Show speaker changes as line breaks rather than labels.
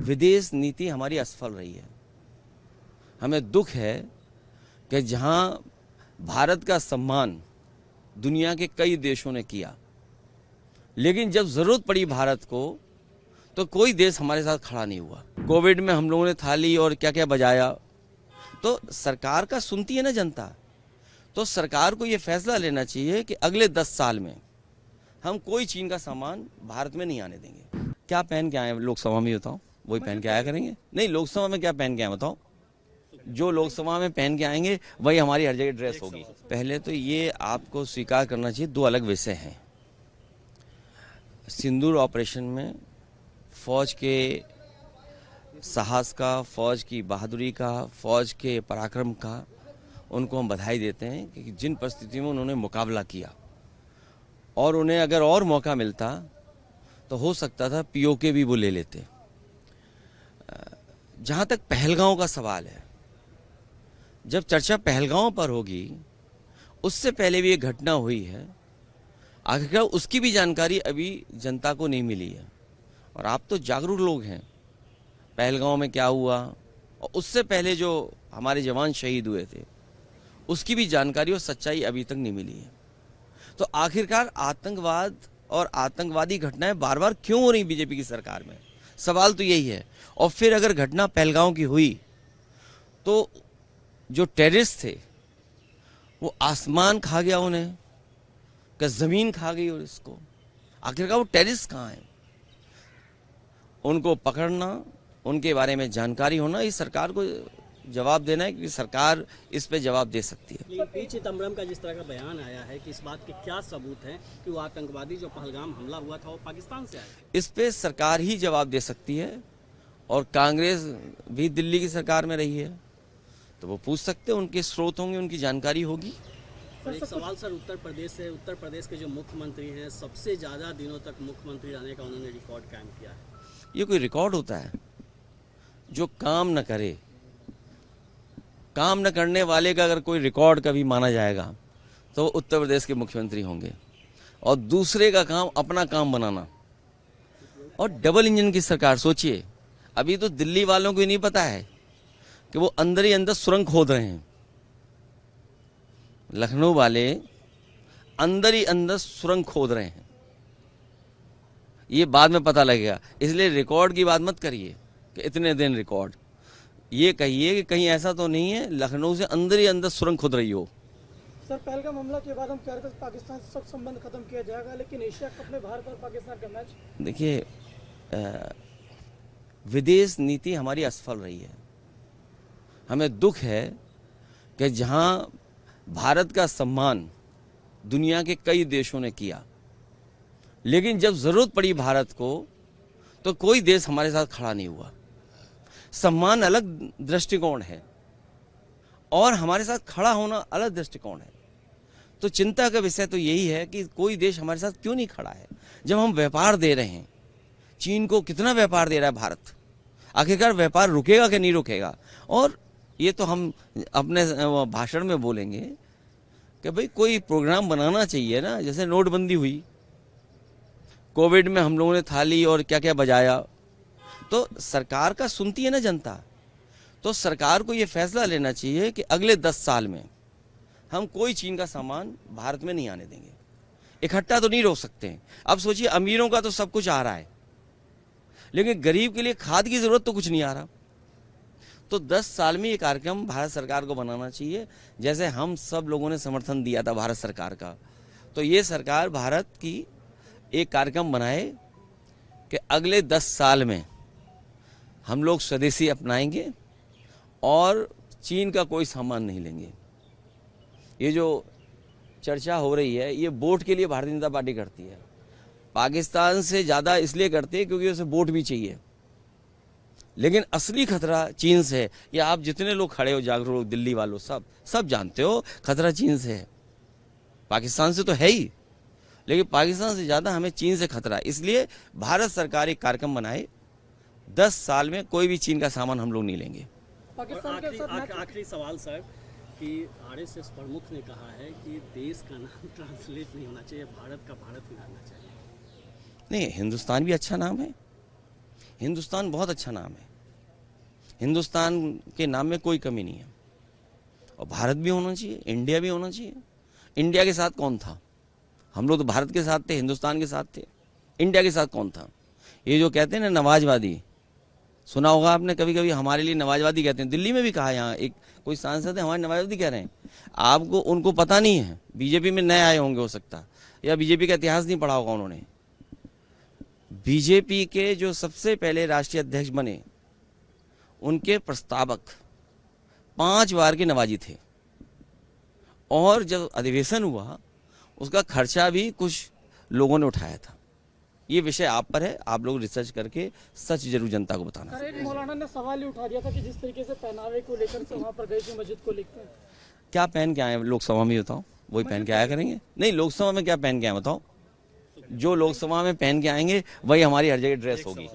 विदेश नीति हमारी असफल रही है। हमें दुख है कि जहां भारत का सम्मान दुनिया के कई देशों ने किया, लेकिन जब जरूरत पड़ी भारत को तो कोई देश हमारे साथ खड़ा नहीं हुआ। कोविड में हम लोगों ने थाली और क्या क्या बजाया, तो सरकार का सुनती है ना जनता। तो सरकार को ये फैसला लेना चाहिए कि अगले 10 साल में हम कोई चीन का सामान भारत में नहीं आने देंगे। क्या पहन के आए लोकसभा में बताओ, वही पहन के आया करेंगे। नहीं, लोकसभा में क्या पहन के आए बताओ, जो लोकसभा में पहन के आएंगे वही हमारी हर जगह ड्रेस होगी। पहले तो ये आपको स्वीकार करना चाहिए, दो अलग विषय हैं। सिंदूर ऑपरेशन में फौज के साहस का, फौज की बहादुरी का, फौज के पराक्रम का उनको हम बधाई देते हैं कि जिन परिस्थितियों में उन्होंने मुकाबला किया, और उन्हें अगर और मौका मिलता तो हो सकता था पीओके भी वो ले लेते। जहाँ तक पहलगांव का सवाल है, जब चर्चा पहलगांव पर होगी, उससे पहले भी एक घटना हुई है, आखिरकार उसकी भी जानकारी अभी जनता को नहीं मिली है। और आप तो जागरूक लोग हैं, पहलगांव में क्या हुआ और उससे पहले जो हमारे जवान शहीद हुए थे उसकी भी जानकारी और सच्चाई अभी तक नहीं मिली है। तो आखिरकार आतंकवाद और आतंकवादी घटनाएं बार बार क्यों हो रही बीजेपी की सरकार में, सवाल तो यही है। और फिर अगर घटना पहलगांव की हुई तो जो टेररिस्ट थे वो आसमान खा गया उन्हें, क्या जमीन खा गई। और इसको आखिरकार वो टेररिस्ट कहाँ हैं, उनको पकड़ना, उनके बारे में जानकारी होना, इस सरकार को जवाब देना है, क्योंकि सरकार इस पे जवाब दे सकती है।
लेकिन पी चिदम्बरम का जिस तरह का बयान आया है कि इस बात के क्या सबूत हैं कि वो आतंकवादी जो पहलगाम हमला हुआ था वो पाकिस्तान से आया,
इस पे सरकार ही जवाब दे सकती है। और कांग्रेस भी दिल्ली की सरकार में रही है तो वो पूछ सकते हैं, उनके स्रोत होंगे, उनकी जानकारी होगी।
और एक सवाल सर, उत्तर प्रदेश से, उत्तर प्रदेश के जो मुख्यमंत्री हैं, सबसे ज़्यादा दिनों तक मुख्यमंत्री रहने का उन्होंने रिकॉर्ड कायम किया है।
ये कोई रिकॉर्ड होता है? जो काम न करे, काम न करने वाले का अगर कोई रिकॉर्ड कभी माना जाएगा तो उत्तर प्रदेश के मुख्यमंत्री होंगे। और दूसरे का काम अपना काम बनाना, और डबल इंजन की सरकार। सोचिए, अभी तो दिल्ली वालों को ही नहीं पता है कि वो अंदर ही अंदर सुरंग खोद रहे हैं। लखनऊ वाले अंदर ही अंदर सुरंग खोद रहे हैं, ये बाद में पता लगेगा। इसलिए रिकॉर्ड की बात मत करिए कि इतने दिन रिकॉर्ड, ये कहिए कि कहीं ऐसा तो नहीं है लखनऊ से अंदर ही अंदर सुरंग खोद रही हो।
सर, पहलगाम हमला के बाद हम कह रहे थे पाकिस्तान से सब संबंध खत्म किया जाएगा, लेकिन एशिया कप में भारत और पाकिस्तान का मैच।
देखिए, विदेश नीति हमारी असफल रही है। हमें दुख है कि जहां भारत का सम्मान दुनिया के कई देशों ने किया, लेकिन जब जरूरत पड़ी भारत को तो कोई देश हमारे साथ खड़ा नहीं हुआ। सम्मान अलग दृष्टिकोण है और हमारे साथ खड़ा होना अलग दृष्टिकोण है। तो चिंता का विषय तो यही है कि कोई देश हमारे साथ क्यों नहीं खड़ा है, जब हम व्यापार दे रहे हैं। चीन को कितना व्यापार दे रहा है भारत, आखिरकार व्यापार रुकेगा कि नहीं रुकेगा। और ये तो हम अपने भाषण में बोलेंगे कि भाई कोई प्रोग्राम बनाना चाहिए ना, जैसे नोटबंदी हुई, कोविड में हम लोगों ने थाली और क्या क्या बजाया, तो सरकार का सुनती है ना जनता। तो सरकार को ये फैसला लेना चाहिए कि अगले 10 साल में हम कोई चीन का सामान भारत में नहीं आने देंगे। इकट्ठा तो नहीं रोक सकते हैं। अब सोचिए, अमीरों का तो सब कुछ आ रहा है, लेकिन गरीब के लिए खाद की जरूरत तो कुछ नहीं आ रहा। तो 10 साल में ये कार्यक्रम भारत सरकार को बनाना चाहिए। जैसे हम सब लोगों ने समर्थन दिया था भारत सरकार का, तो ये सरकार भारत की एक कार्यक्रम बनाए कि अगले 10 साल में हम लोग स्वदेशी अपनाएंगे और चीन का कोई सामान नहीं लेंगे। ये जो चर्चा हो रही है, ये वोट के लिए भारतीय जनता पार्टी करती है। पाकिस्तान से ज़्यादा इसलिए करती है क्योंकि उसे वोट भी चाहिए, लेकिन असली खतरा चीन से है। ये आप जितने लोग खड़े हो, जागरूक लोग, दिल्ली वालों, सब जानते हो खतरा चीन से है। पाकिस्तान से तो है ही, लेकिन पाकिस्तान से ज़्यादा हमें चीन से खतरा है। इसलिए भारत सरकार एक कार्यक्रम बनाए, 10 साल में कोई भी चीन का सामान हम लोग नहीं लेंगे।
पाकिस्तान के साथ
आखिरी सवाल सर, कि आरएसएस प्रमुख ने कहा है कि देश का नाम ट्रांसलेट नहीं होना चाहिए, भारत का भारत ही रहना चाहिए।
नहीं, हिंदुस्तान भी अच्छा नाम है। हिंदुस्तान बहुत अच्छा नाम है, हिंदुस्तान के नाम में कोई कमी नहीं है। और भारत भी होना चाहिए, इंडिया भी होना चाहिए। इंडिया के साथ कौन था? हम लोग तो भारत के साथ थे, हिंदुस्तान के साथ थे। इंडिया के साथ कौन था? ये जो कहते हैं ना नवाजवादी, सुना होगा आपने कभी कभी, हमारे लिए नवाजवादी कहते हैं। दिल्ली में भी कहा, यहाँ एक कोई सांसद है हमारे नवाजवादी कह रहे हैं। आपको उनको पता नहीं है, बीजेपी में नए आए होंगे हो सकता, या बीजेपी का इतिहास नहीं पढ़ा होगा उन्होंने। बीजेपी के जो सबसे पहले राष्ट्रीय अध्यक्ष बने, उनके प्रस्तावक 5 बार के नवाजी थे। और जब अधिवेशन हुआ, उसका खर्चा भी कुछ लोगों ने उठाया था। ये विषय आप पर है, आप लोग रिसर्च करके सच जरूर जनता को बताना।
सर, एक मौलाना ने सवाल ही उठा दिया था कि जिस तरीके से पहनावे को लेकर से वहाँ पर गए थे मस्जिद को लेकर,
क्या पहन के आए लोकसभा में, बताओ? वही पहन के आया करेंगे? नहीं, लोकसभा में क्या पहन के आए बताओ? जो लोकसभा में पहन के आएंगे वही हमारी हर जगह ड्रेस होगी।